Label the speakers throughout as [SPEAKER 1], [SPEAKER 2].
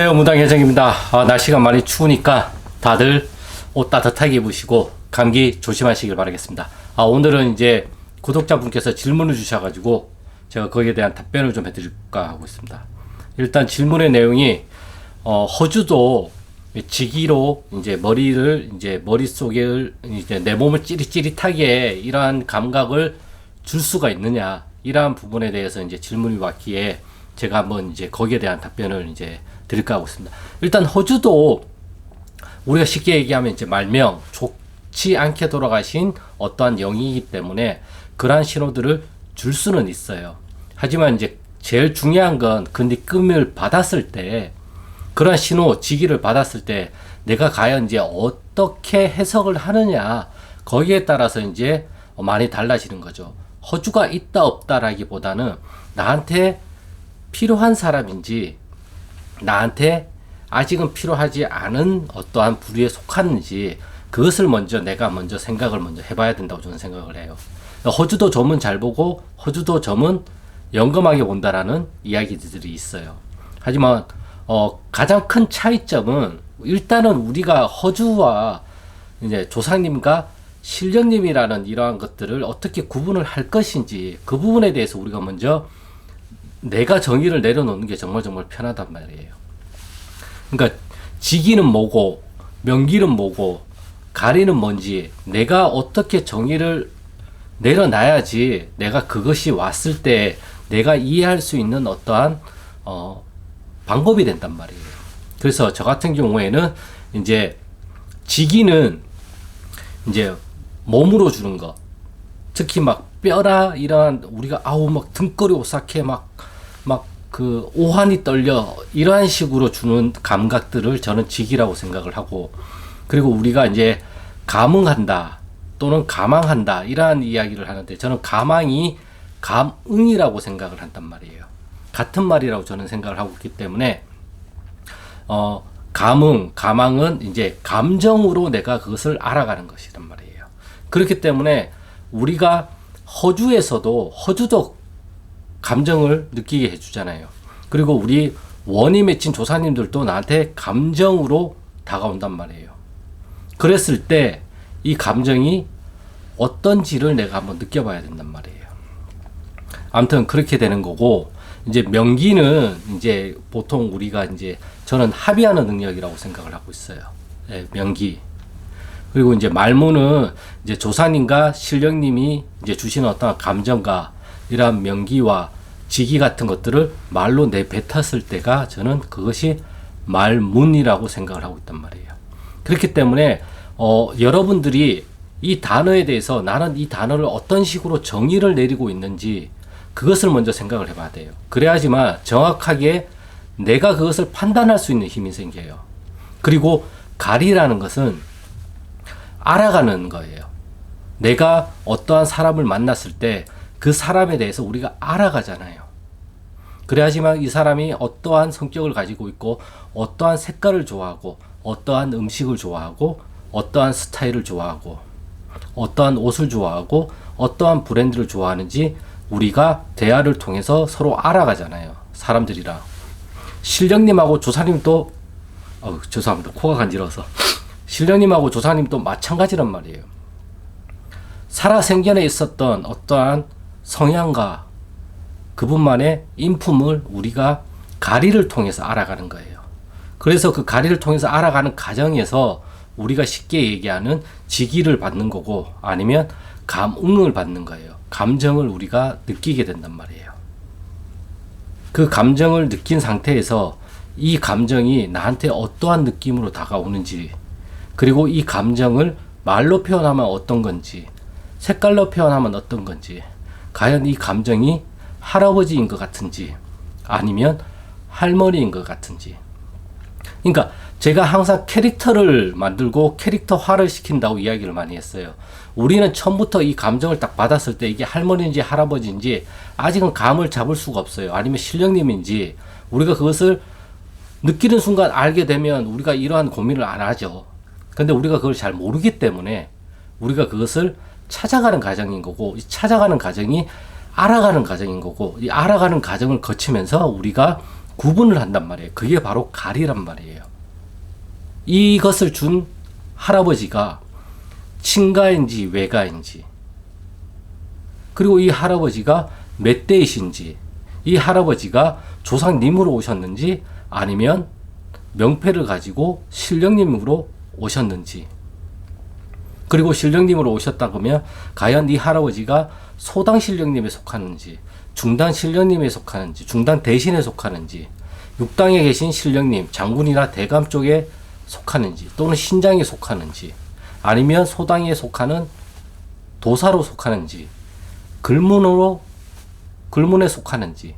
[SPEAKER 1] 안녕하세요, 무당회장입니다. 날씨가 많이 추우니까 다들 옷 따뜻하게 입으시고 감기 조심하시길 바라겠습니다. 오늘은 이제 구독자분께서 질문을 주셔가지고 제가 거기에 대한 답변을 좀 해드릴까 하고 있습니다. 일단 질문의 내용이 허주도 지기로 이제 머리를 이제 머릿속에 이제 내 몸을 찌릿찌릿하게 이러한 감각을 줄 수가 있느냐, 이러한 부분에 대해서 이제 질문이 왔기에 제가 한번 이제 거기에 대한 답변을 이제 드릴까 하고 있습니다. 일단 허주도 우리가 쉽게 얘기하면 이제 말명, 좋지 않게 돌아가신 어떠한 영이기 때문에 그러한 신호들을 줄 수는 있어요. 하지만 이제 제일 중요한 건 그 느낌을 받았을 때, 그런 신호, 지기를 받았을 때 내가 과연 이제 어떻게 해석을 하느냐, 거기에 따라서 이제 많이 달라지는 거죠. 허주가 있다 없다라기보다는 나한테 필요한 사람인지, 나한테 아직은 필요하지 않은 어떠한 부류에 속하는지, 그것을 내가 먼저 생각을 해봐야 된다고 저는 생각을 해요. 허주도 점은 잘 보고 허주도 점은 영검하게 본다라는 이야기들이 있어요. 하지만 가장 큰 차이점은, 일단은 우리가 허주와 이제 조상님과 신령님이라는 이러한 것들을 어떻게 구분을 할 것인지, 그 부분에 대해서 우리가 먼저 내가 정의를 내려놓는 게 정말 편하단 말이에요. 그러니까 지기는 뭐고 명기는 뭐고 가리는 뭔지 내가 어떻게 정의를 내려놔야지 내가 그것이 왔을 때 내가 이해할 수 있는 어떠한 방법이 된단 말이에요. 그래서 저 같은 경우에는 이제 지기는 이제 몸으로 주는 거, 특히 막 뼈라 이러한 우리가 막 등골이 오싹해 막 그 오한이 떨려 이러한 식으로 주는 감각들을 저는 지기라고 생각을 하고, 그리고 우리가 이제 감응한다 또는 가망한다 이러한 이야기를 하는데, 저는 가망이 감응이라고 생각을 한단 말이에요. 같은 말이라고 저는 생각을 하고 있기 때문에 가망은 이제 감정으로 내가 그것을 알아가는 것이란 말이에요. 그렇기 때문에 우리가 허주도 감정을 느끼게 해주잖아요. 그리고 우리 원이 맺힌 조사님들도 나한테 감정으로 다가온단 말이에요. 그랬을 때 이 감정이 어떤지를 내가 한번 느껴봐야 된단 말이에요. 아무튼 그렇게 되는 거고, 이제 명기는 이제 보통 우리가 이제 저는 합의하는 능력이라고 생각을 하고 있어요. 네, 명기. 그리고 이제 말무는 이제 조사님과 신령님이 이제 주시는 어떤 감정과 이러한 명기와 지기 같은 것들을 말로 내뱉었을 때가 저는 그것이 말문이라고 생각을 하고 있단 말이에요. 그렇기 때문에 여러분들이 이 단어에 대해서 나는 이 단어를 어떤 식으로 정의를 내리고 있는지 그것을 먼저 생각을 해봐야 돼요. 그래야지만 정확하게 내가 그것을 판단할 수 있는 힘이 생겨요. 그리고 가리라는 것은 알아가는 거예요. 내가 어떠한 사람을 만났을 때 그 사람에 대해서 우리가 알아가잖아요. 그래야지만 이 사람이 어떠한 성격을 가지고 있고, 어떠한 색깔을 좋아하고, 어떠한 음식을 좋아하고, 어떠한 스타일을 좋아하고, 어떠한 옷을 좋아하고, 어떠한 브랜드를 좋아하는지 우리가 대화를 통해서 서로 알아가잖아요. 사람들이랑. 신령님하고 조사님도 죄송합니다. 코가 간지러워서. 신령님하고 조사님도 마찬가지란 말이에요. 살아생전에 있었던 어떠한 성향과 그분만의 인품을 우리가 가리를 통해서 알아가는 거예요. 그래서 그 가리를 통해서 알아가는 과정에서 우리가 쉽게 얘기하는 지기를 받는 거고, 아니면 감응을 받는 거예요. 감정을 우리가 느끼게 된단 말이에요. 그 감정을 느낀 상태에서 이 감정이 나한테 어떠한 느낌으로 다가오는지, 그리고 이 감정을 말로 표현하면 어떤 건지, 색깔로 표현하면 어떤 건지, 과연 이 감정이 할아버지인 것 같은지 아니면 할머니인 것 같은지. 그러니까 제가 항상 캐릭터를 만들고 캐릭터화를 시킨다고 이야기를 많이 했어요. 우리는 처음부터 이 감정을 딱 받았을 때 이게 할머니인지 할아버지인지 아직은 감을 잡을 수가 없어요. 아니면 신령님인지 우리가 그것을 느끼는 순간 알게 되면 우리가 이러한 고민을 안 하죠. 근데 우리가 그걸 잘 모르기 때문에 우리가 그것을 찾아가는 과정인 거고, 이 찾아가는 과정이 알아가는 과정인 거고, 이 알아가는 과정을 거치면서 우리가 구분을 한단 말이에요. 그게 바로 가리란 말이에요. 이것을 준 할아버지가 친가인지 외가인지, 그리고 이 할아버지가 몇 대이신지, 이 할아버지가 조상님으로 오셨는지 아니면 명패를 가지고 신령님으로 오셨는지, 그리고 신령님으로 오셨다 그러면 과연 이 할아버지가 소당 신령님에 속하는지, 중당 신령님에 속하는지, 중당 대신에 속하는지, 육당에 계신 신령님, 장군이나 대감 쪽에 속하는지, 또는 신장에 속하는지, 아니면 소당에 속하는 도사로 속하는지, 글문에 속하는지,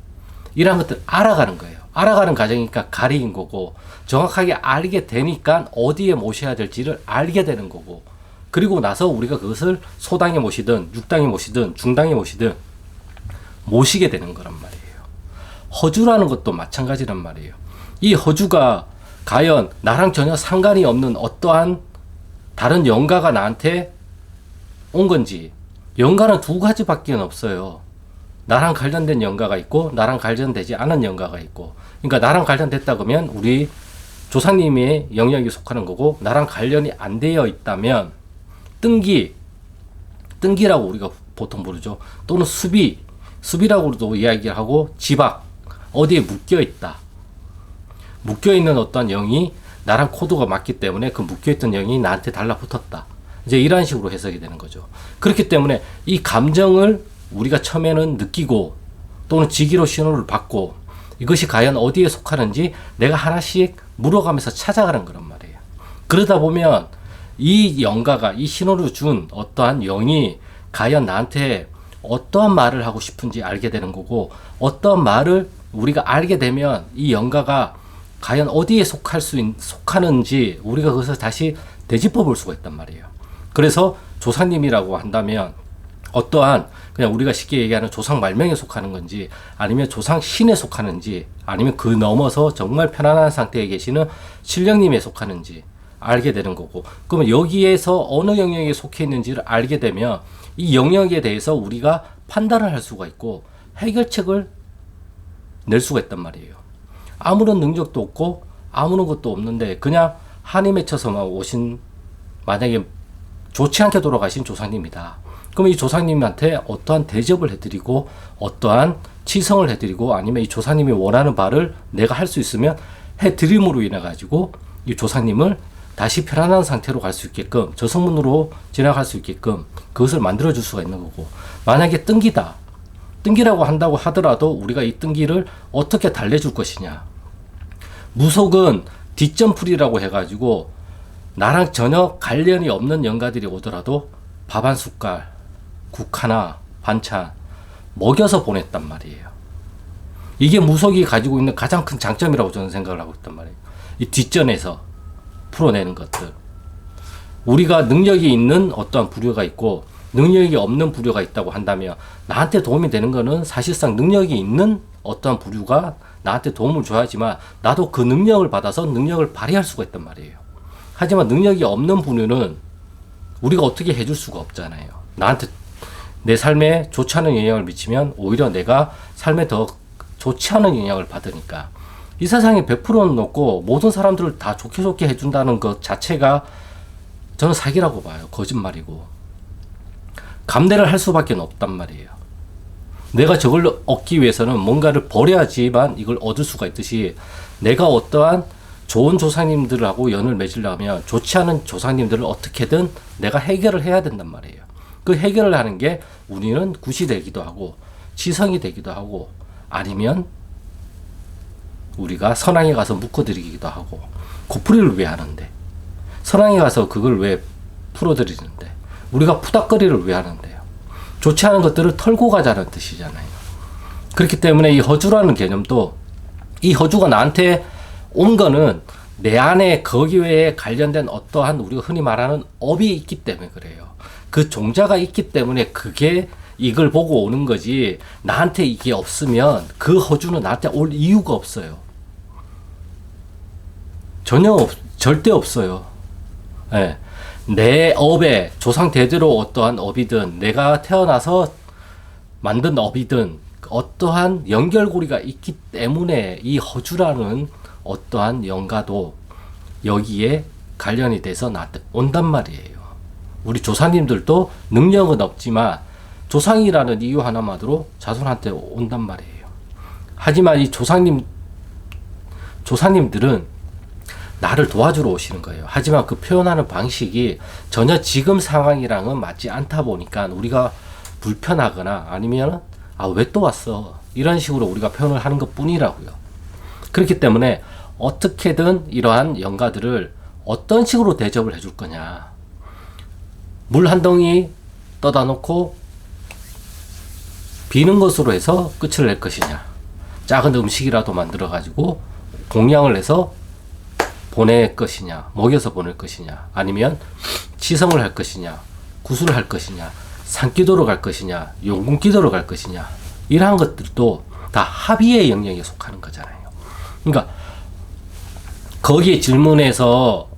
[SPEAKER 1] 이런 것들 알아가는 거예요. 알아가는 과정이니까 가리인 거고, 정확하게 알게 되니까 어디에 모셔야 될지를 알게 되는 거고, 그리고 나서 우리가 그것을 소당에 모시든 육당에 모시든 중당에 모시든 모시게 되는 거란 말이에요. 허주라는 것도 마찬가지란 말이에요. 이 허주가 과연 나랑 전혀 상관이 없는 어떠한 다른 영가가 나한테 온 건지, 영가는 두 가지밖에 없어요. 나랑 관련된 영가가 있고 나랑 관련되지 않은 영가가 있고, 그러니까 나랑 관련됐다 그러면 우리 조상님의 영역에 속하는 거고, 나랑 관련이 안 되어 있다면 뜬기라고 우리가 보통 부르죠. 또는 수비라고도 이야기를 하고, 지박, 어디에 묶여있다. 묶여있는 어떤 영이 나랑 코드가 맞기 때문에 그 묶여있던 영이 나한테 달라붙었다. 이제 이런 식으로 해석이 되는 거죠. 그렇기 때문에 이 감정을 우리가 처음에는 느끼고 또는 지기로 신호를 받고, 이것이 과연 어디에 속하는지 내가 하나씩 물어가면서 찾아가는 거란 말이에요. 그러다 보면 이 영가가, 이 신호를 준 어떠한 영이 과연 나한테 어떠한 말을 하고 싶은지 알게 되는 거고, 어떠한 말을 우리가 알게 되면 이 영가가 과연 어디에 속하는지 우리가 그것을 다시 되짚어 볼 수가 있단 말이에요. 그래서 조상님이라고 한다면 어떠한, 그냥 우리가 쉽게 얘기하는 조상 말명에 속하는 건지, 아니면 조상 신에 속하는지, 아니면 그 넘어서 정말 편안한 상태에 계시는 신령님에 속하는지 알게 되는 거고, 그러면 여기에서 어느 영역에 속해 있는지를 알게 되면 이 영역에 대해서 우리가 판단을 할 수가 있고 해결책을 낼 수가 있단 말이에요. 아무런 능력도 없고 아무런 것도 없는데 그냥 한이 맺혀서만 오신, 만약에 좋지 않게 돌아가신 조상님이다. 그럼 이 조상님한테 어떠한 대접을 해드리고 어떠한 치성을 해드리고, 아니면 이 조상님이 원하는 바를 내가 할 수 있으면 해드림으로 인해 가지고 이 조상님을 다시 편안한 상태로 갈 수 있게끔, 저성문으로 지나갈 수 있게끔 그것을 만들어 줄 수가 있는 거고, 만약에 뜬기라고 한다고 하더라도 우리가 이 뜬기를 어떻게 달래줄 것이냐. 무속은 뒷점풀이라고 해가지고 나랑 전혀 관련이 없는 영가들이 오더라도 밥 한 숟갈, 국 하나, 반찬 먹여서 보냈단 말이에요. 이게 무속이 가지고 있는 가장 큰 장점이라고 저는 생각을 하고 있단 말이에요. 이 뒷전에서 풀어내는 것들. 우리가 능력이 있는 어떠한 부류가 있고 능력이 없는 부류가 있다고 한다면, 나한테 도움이 되는 거는 사실상 능력이 있는 어떠한 부류가 나한테 도움을 줘야지만 나도 그 능력을 받아서 능력을 발휘할 수가 있단 말이에요. 하지만 능력이 없는 부류는 우리가 어떻게 해줄 수가 없잖아요. 나한테 내 삶에 좋지 않은 영향을 미치면 오히려 내가 삶에 더 좋지 않은 영향을 받으니까, 이 세상에 100%는 없고 모든 사람들을 다 좋게 해준다는 것 자체가 저는 사기라고 봐요. 거짓말이고. 감내를 할 수밖에 없단 말이에요. 내가 저걸 얻기 위해서는 뭔가를 버려야지만 이걸 얻을 수가 있듯이, 내가 어떠한 좋은 조상님들하고 연을 맺으려면 좋지 않은 조상님들을 어떻게든 내가 해결을 해야 된단 말이에요. 그 해결을 하는 게 우리는 굿이 되기도 하고 치성이 되기도 하고, 아니면 우리가 선왕에 가서 묶어드리기도 하고. 고풀이를 왜 하는데? 선왕에 가서 그걸 왜 풀어드리는데? 우리가 푸닥거리를 왜 하는데요? 좋지 않은 것들을 털고 가자는 뜻이잖아요. 그렇기 때문에 이 허주라는 개념도, 이 허주가 나한테 온 거는 내 안에 거기에 관련된 어떠한 우리가 흔히 말하는 업이 있기 때문에 그래요. 그 종자가 있기 때문에 그게 이걸 보고 오는 거지, 나한테 이게 없으면 그 허주는 나한테 올 이유가 없어요. 절대 없어요. 네. 내 업에 조상 대대로 어떠한 업이든 내가 태어나서 만든 업이든 어떠한 연결고리가 있기 때문에 이 허주라는 어떠한 영가도 여기에 관련이 돼서 온단 말이에요. 우리 조상님들도 능력은 없지만 조상이라는 이유 하나만으로 자손한테 온단 말이에요. 하지만 이 조상님들은 나를 도와주러 오시는 거예요. 하지만 그 표현하는 방식이 전혀 지금 상황이랑은 맞지 않다 보니까 우리가 불편하거나 아니면 왜 또 왔어? 이런 식으로 우리가 표현을 하는 것 뿐이라고요. 그렇기 때문에 어떻게든 이러한 영가들을 어떤 식으로 대접을 해줄 거냐. 물 한 덩이 떠다 놓고 비는 것으로 해서 끝을 낼 것이냐. 작은 음식이라도 만들어 가지고 공양을 해서 보낼 것이냐. 먹여서 보낼 것이냐. 아니면 치성을 할 것이냐. 구술을 할 것이냐. 산기도로 갈 것이냐. 용궁기도로 갈 것이냐. 이러한 것들도 다 합의의 영역에 속하는 거잖아요. 그러니까 거기에 질문에서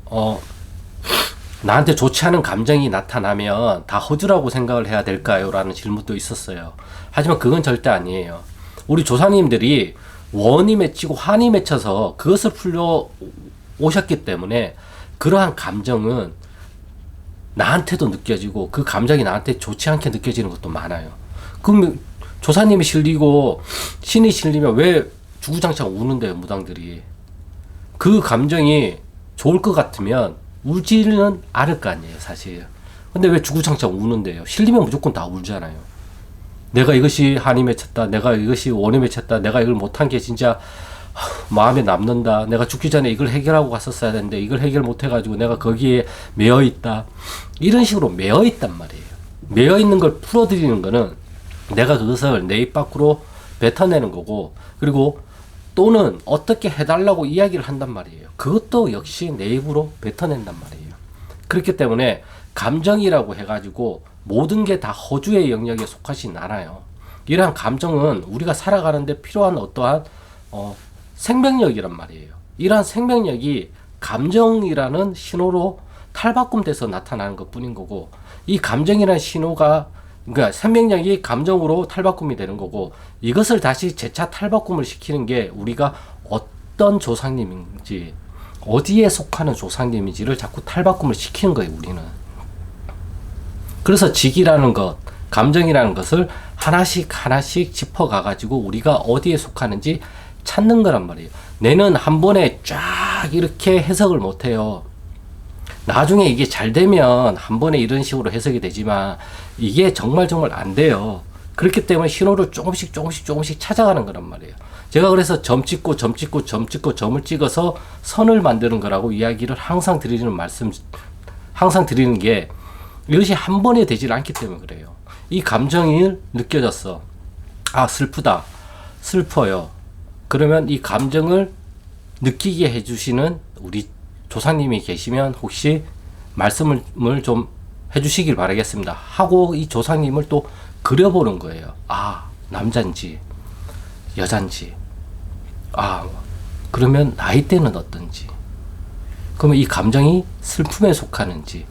[SPEAKER 1] 나한테 좋지 않은 감정이 나타나면 다 허주라고 생각을 해야 될까요? 라는 질문도 있었어요. 하지만 그건 절대 아니에요. 우리 조상님들이 원이 맺히고 한이 맺혀서 그것을 풀려 오셨기 때문에 그러한 감정은 나한테도 느껴지고 그 감정이 나한테 좋지 않게 느껴지는 것도 많아요. 그럼 조사님이 실리고 신이 실리면 왜 주구장창 우는데요, 무당들이. 그 감정이 좋을 것 같으면 울지는 않을 거 아니에요, 사실. 근데 왜 주구장창 우는데요? 실리면 무조건 다 울잖아요. 내가 이것이 한이 맺혔다. 내가 이것이 원이 맺혔다. 내가 이걸 못한 게 진짜 마음에 남는다. 내가 죽기 전에 이걸 해결하고 갔었어야 되는데 이걸 해결 못해가지고 내가 거기에 매여 있다. 이런 식으로 매여 있단 말이에요. 매여 있는 걸 풀어드리는 거는 내가 그것을 내 입 밖으로 뱉어내는 거고, 그리고 또는 어떻게 해달라고 이야기를 한단 말이에요. 그것도 역시 내 입으로 뱉어낸단 말이에요. 그렇기 때문에 감정이라고 해가지고 모든 게 다 허주의 영역에 속하진 않아요. 이러한 감정은 우리가 살아가는데 필요한 어떠한 생명력이란 말이에요. 이러한 생명력이 감정이라는 신호로 탈바꿈돼서 나타나는 것 뿐인 거고, 이 감정이라는 신호가, 그러니까 생명력이 감정으로 탈바꿈이 되는 거고, 이것을 다시 재차 탈바꿈을 시키는 게 우리가 어떤 조상님인지, 어디에 속하는 조상님인지를 자꾸 탈바꿈을 시키는 거예요, 우리는. 그래서 직이라는 것, 감정이라는 것을 하나씩 짚어가가지고 우리가 어디에 속하는지 찾는 거란 말이에요. 뇌는 한 번에 쫙 이렇게 해석을 못해요. 나중에 이게 잘 되면 한 번에 이런 식으로 해석이 되지만 이게 정말 안 돼요. 그렇기 때문에 신호를 조금씩 찾아가는 거란 말이에요. 제가 그래서 점을 찍어서 선을 만드는 거라고 이야기를 항상 드리는 게, 이것이 한 번에 되질 않기 때문에 그래요. 이 감정이 느껴졌어. 슬프다. 슬퍼요. 그러면 이 감정을 느끼게 해주시는 우리 조상님이 계시면 혹시 말씀을 좀 해주시길 바라겠습니다. 하고 이 조상님을 또 그려보는 거예요. 남잔지 여잔지, 그러면 나이대는 어떤지, 그러면 이 감정이 슬픔에 속하는지,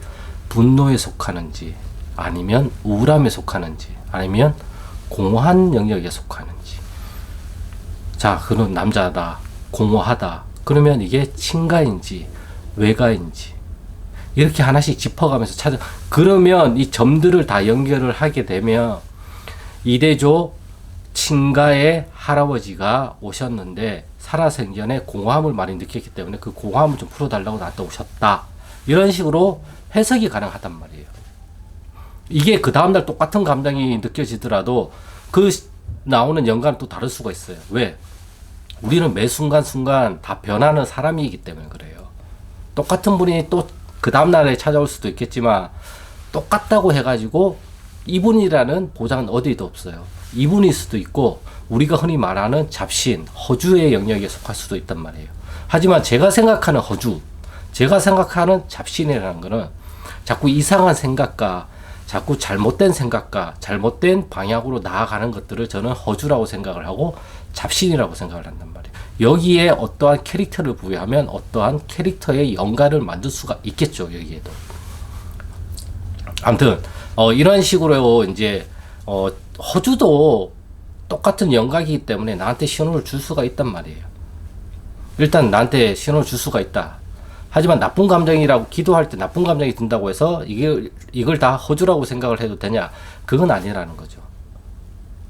[SPEAKER 1] 분노에 속하는지, 아니면 우울함에 속하는지, 아니면 공허한 영역에 속하는지. 자, 그럼 남자다, 공허하다. 그러면 이게 친가인지 외가인지, 이렇게 하나씩 짚어가면서 그러면 이 점들을 다 연결을 하게 되면, 이대조 친가의 할아버지가 오셨는데 살아생전에 공허함을 많이 느꼈기 때문에 그 공허함을 좀 풀어달라고 나한테 오셨다. 이런 식으로 해석이 가능하단 말이에요. 이게 그 다음날 똑같은 감정이 느껴지더라도 그 나오는 연관은 또 다를 수가 있어요. 왜? 우리는 매 순간순간 다 변하는 사람이기 때문에 그래요. 똑같은 분이 또 그 다음날에 찾아올 수도 있겠지만, 똑같다고 해가지고 이분이라는 보장은 어디에도 없어요. 이분일 수도 있고, 우리가 흔히 말하는 잡신, 허주의 영역에 속할 수도 있단 말이에요. 하지만 제가 생각하는 허주, 제가 생각하는 잡신이라는 거는 자꾸 이상한 생각과 자꾸 잘못된 생각과 잘못된 방향으로 나아가는 것들을 저는 허주라고 생각을 하고 잡신이라고 생각을 한단 말이에요. 여기에 어떠한 캐릭터를 부여하면 어떠한 캐릭터의 연관을 만들 수가 있겠죠, 여기에도. 아무튼 이런 식으로 이제 허주도 똑같은 영각이기 때문에 나한테 신호를 줄 수가 있단 말이에요. 일단 나한테 신호를 줄 수가 있다. 하지만 나쁜 감정이라고 기도할 때 나쁜 감정이 든다고 해서 이걸 다 허주라고 생각을 해도 되냐? 그건 아니라는 거죠.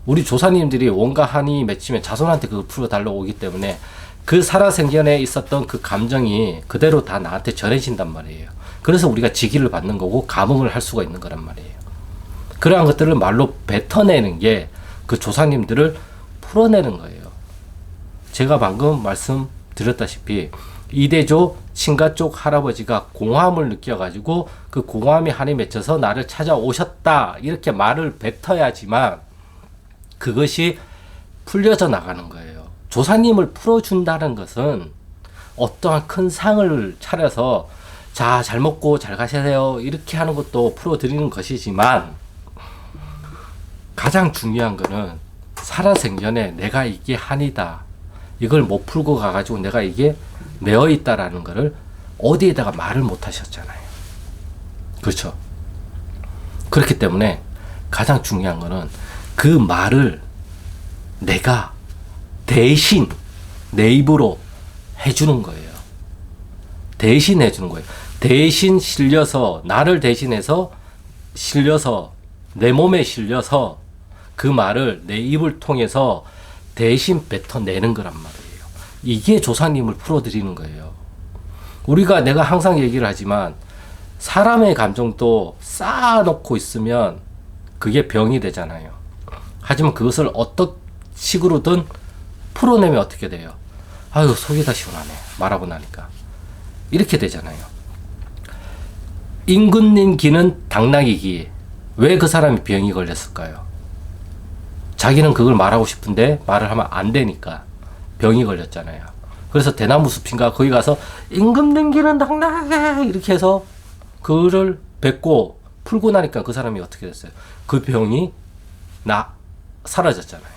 [SPEAKER 1] 우리 조사님들이 온갖 한이 맺히면 자손한테 그걸 풀어달라고 오기 때문에 그 살아생전에 있었던 그 감정이 그대로 다 나한테 전해진단 말이에요. 그래서 우리가 직위를 받는 거고 감흥을 할 수가 있는 거란 말이에요. 그러한 것들을 말로 뱉어내는 게 그 조사님들을 풀어내는 거예요. 제가 방금 말씀드렸다시피 이대조 친가 쪽 할아버지가 공허함을 느껴가지고 그 공허함이 한이 맺혀서 나를 찾아오셨다 이렇게 말을 뱉어야지만 그것이 풀려져 나가는 거예요. 조사님을 풀어준다는 것은 어떠한 큰 상을 차려서 자, 잘 먹고 잘 가세요 이렇게 하는 것도 풀어드리는 것이지만 가장 중요한 거는 살아생전에 내가 이게 한이다 이걸 못 풀고 가가지고 내가 이게 매어 있다라는 거를 어디에다가 말을 못 하셨잖아요. 그렇죠? 그렇기 때문에 가장 중요한 거는 그 말을 내가 대신 내 입으로 해주는 거예요. 대신 해주는 거예요. 대신 실려서 나를 대신해서 실려서 내 몸에 실려서 그 말을 내 입을 통해서 대신 뱉어내는 거란 말이에요. 이게 조사님을 풀어드리는 거예요. 내가 항상 얘기를 하지만 사람의 감정도 쌓아놓고 있으면 그게 병이 되잖아요. 하지만 그것을 어떤 식으로든 풀어내면 어떻게 돼요? 아유, 속이 다 시원하네. 말하고 나니까. 이렇게 되잖아요. 임금님 기는 당나귀 기. 왜 그 사람이 병이 걸렸을까요? 자기는 그걸 말하고 싶은데 말을 하면 안 되니까 병이 걸렸잖아요. 그래서 대나무 숲인가 거기 가서 임금님 기는 당나귀 이렇게 해서 그거를 뱉고 풀고 나니까 그 사람이 어떻게 됐어요? 그 병이 사라졌잖아요.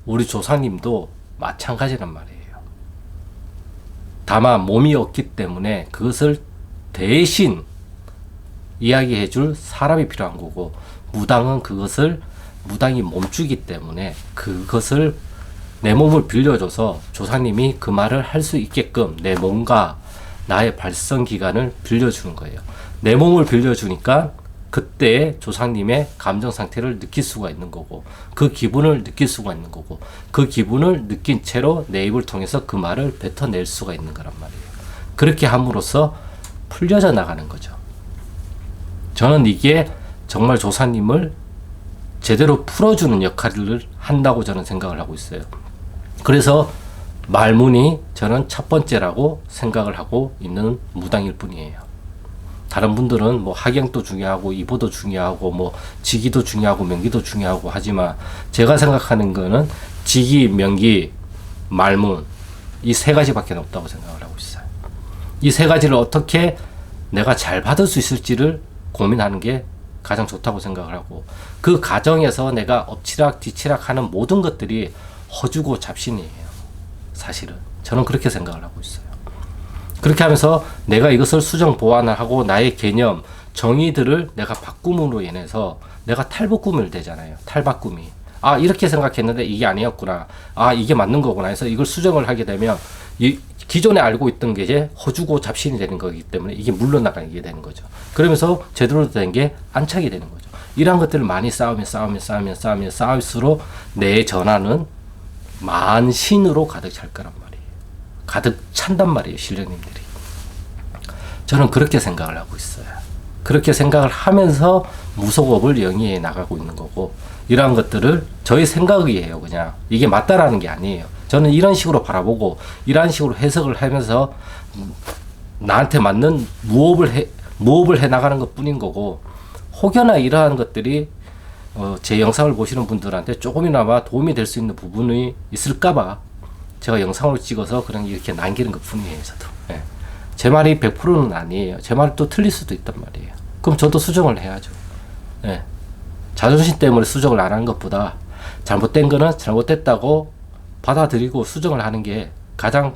[SPEAKER 1] 우리 조사님도 마찬가지란 말이에요. 다만 몸이 없기 때문에 그것을 대신 이야기해 줄 사람이 필요한 거고 무당이 몸주기 때문에 그것을 내 몸을 빌려줘서 조사님이 그 말을 할 수 있게끔 내 몸과 나의 발성기관을 빌려주는 거예요. 내 몸을 빌려주니까 그때 조상님의 감정 상태를 느낄 수가 있는 거고 그 기분을 느낄 수가 있는 거고 그 기분을 느낀 채로 내 입을 통해서 그 말을 뱉어낼 수가 있는 거란 말이에요. 그렇게 함으로써 풀려져 나가는 거죠. 저는 이게 정말 조사님을 제대로 풀어주는 역할을 한다고 저는 생각을 하고 있어요. 그래서 말문이 저는 첫 번째라고 생각을 하고 있는 무당일 뿐이에요. 다른 분들은 뭐 학영도 중요하고 이보도 중요하고 뭐 직위도 중요하고 명기도 중요하고 하지만 제가 생각하는 거는 직위, 명기, 말문 이 세 가지밖에 없다고 생각을 하고 있어요. 이 세 가지를 어떻게 내가 잘 받을 수 있을지를 고민하는 게 가장 좋다고 생각을 하고 그 과정에서 내가 엎치락 뒤치락 하는 모든 것들이 허주고 잡신이에요. 사실은 저는 그렇게 생각을 하고 있어요. 그렇게 하면서 내가 이것을 수정 보완을 하고 나의 개념 정의들을 내가 바꿈으로 인해서 내가 탈바꿈을 되잖아요. 탈바꿈이 이렇게 생각했는데 이게 아니었구나, 이게 맞는 거구나 해서 이걸 수정을 하게 되면 이 기존에 알고 있던 게 이제 허주고 잡신이 되는 거기 때문에 이게 물러나가게 되는 거죠. 그러면서 제대로 된 게 안착이 되는 거죠. 이러한 것들을 많이 쌓을수록 내 전화는 만신으로 가득 찰 거란 말이에요. 가득 찬단 말이에요, 신령님들이. 저는 그렇게 생각을 하고 있어요. 그렇게 생각을 하면서 무속업을 영위해 나가고 있는 거고 이러한 것들을 저의 생각이에요. 그냥 이게 맞다라는 게 아니에요. 저는 이런 식으로 바라보고 이런 식으로 해석을 하면서 나한테 맞는 무업을 해 나가는 것 뿐인 거고 혹여나 이러한 것들이 제 영상을 보시는 분들한테 조금이나마 도움이 될 수 있는 부분이 있을까봐 제가 영상으로 찍어서 그냥 이렇게 남기는 것 뿐이에요. 저도. 예. 제 말이 100%는 아니에요. 제 말이 또 틀릴 수도 있단 말이에요. 그럼 저도 수정을 해야죠. 예. 자존심 때문에 수정을 안 하는 것보다 잘못된 거는 잘못됐다고 받아들이고 수정을 하는 게 가장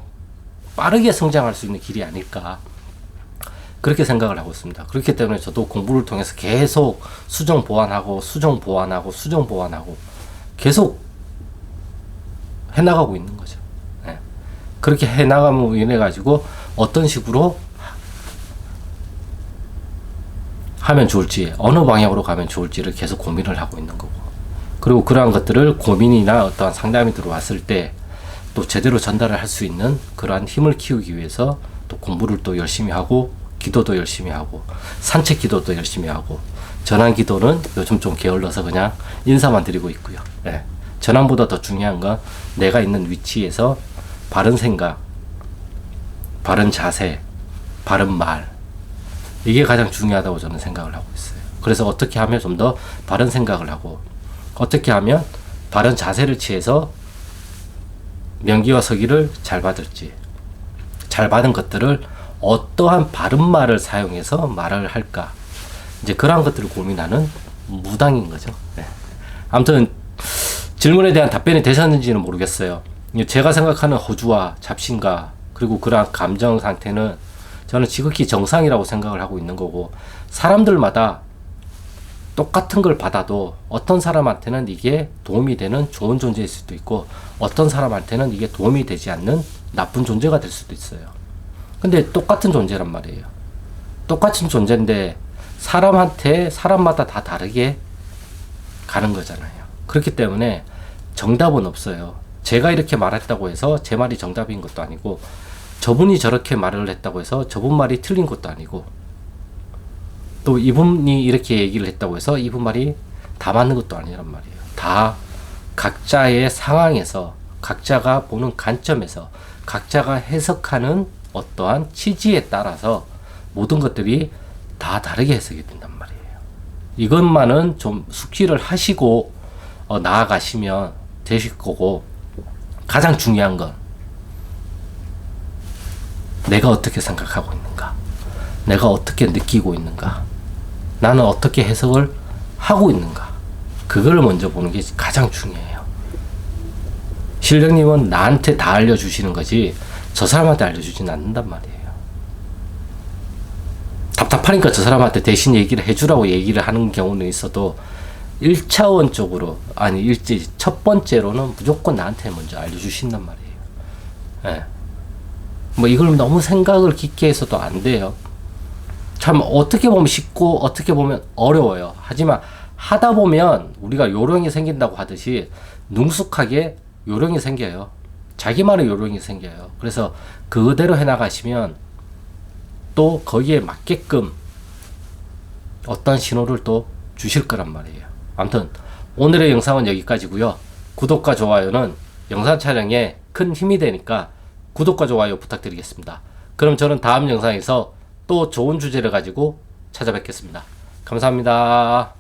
[SPEAKER 1] 빠르게 성장할 수 있는 길이 아닐까 그렇게 생각을 하고 있습니다. 그렇기 때문에 저도 공부를 통해서 계속 수정 보완하고 계속 해나가고 있는 거죠. 예. 그렇게 해나가면 인해 가지고 어떤 식으로 하면 좋을지, 어느 방향으로 가면 좋을지를 계속 고민을 하고 있는 거고, 그리고 그러한 것들을 고민이나 어떠한 상담이 들어왔을 때 또 제대로 전달을 할 수 있는 그러한 힘을 키우기 위해서 또 공부를 또 열심히 하고, 기도도 열심히 하고, 산책 기도도 열심히 하고, 전환 기도는 요즘 좀 게을러서 그냥 인사만 드리고 있고요. 예. 전환보다 더 중요한 건 내가 있는 위치에서 바른 생각, 바른 자세, 바른 말, 이게 가장 중요하다고 저는 생각을 하고 있어요. 그래서 어떻게 하면 좀 더 바른 생각을 하고, 어떻게 하면 바른 자세를 취해서 명기와 서기를 잘 받을지, 잘 받은 것들을 어떠한 바른 말을 사용해서 말을 할까, 이제 그러한 것들을 고민하는 무당인 거죠. 네. 아무튼 질문에 대한 답변이 되셨는지는 모르겠어요. 제가 생각하는 허주와 잡신과 그리고 그러한 감정 상태는 저는 지극히 정상이라고 생각을 하고 있는 거고, 사람들마다 똑같은 걸 받아도 어떤 사람한테는 이게 도움이 되는 좋은 존재일 수도 있고, 어떤 사람한테는 이게 도움이 되지 않는 나쁜 존재가 될 수도 있어요. 근데 똑같은 존재란 말이에요. 똑같은 존재인데 사람한테, 사람마다 다 다르게 가는 거잖아요. 그렇기 때문에 정답은 없어요. 제가 이렇게 말했다고 해서 제 말이 정답인 것도 아니고, 저분이 저렇게 말을 했다고 해서 저분 말이 틀린 것도 아니고, 또 이분이 이렇게 얘기를 했다고 해서 이분 말이 다 맞는 것도 아니란 말이에요. 다 각자의 상황에서, 각자가 보는 관점에서, 각자가 해석하는 어떠한 취지에 따라서 모든 것들이 다 다르게 해석이 된단 말이에요. 이것만은 좀 숙지를 하시고 나아가시면 되실 거고, 가장 중요한 건 내가 어떻게 생각하고 있는가, 내가 어떻게 느끼고 있는가, 나는 어떻게 해석을 하고 있는가, 그걸 먼저 보는 게 가장 중요해요. 신령님은 나한테 다 알려주시는 거지 저 사람한테 알려주지는 않는단 말이에요. 답답하니까 저 사람한테 대신 얘기를 해주라고 얘기를 하는 경우는 있어도 1차원적으로, 아니 첫 번째로는 무조건 나한테 먼저 알려주신단 말이에요. 예. 뭐 이걸 너무 생각을 깊게 해서도 안 돼요. 참 어떻게 보면 쉽고 어떻게 보면 어려워요. 하지만 하다 보면 우리가 요령이 생긴다고 하듯이 능숙하게 요령이 생겨요. 자기만의 요령이 생겨요. 그래서 그대로 해나가시면 또 거기에 맞게끔 어떤 신호를 또 주실 거란 말이에요. 아무튼 오늘의 영상은 여기까지고요. 구독과 좋아요는 영상 촬영에 큰 힘이 되니까 구독과 좋아요 부탁드리겠습니다. 그럼 저는 다음 영상에서 또 좋은 주제를 가지고 찾아뵙겠습니다. 감사합니다.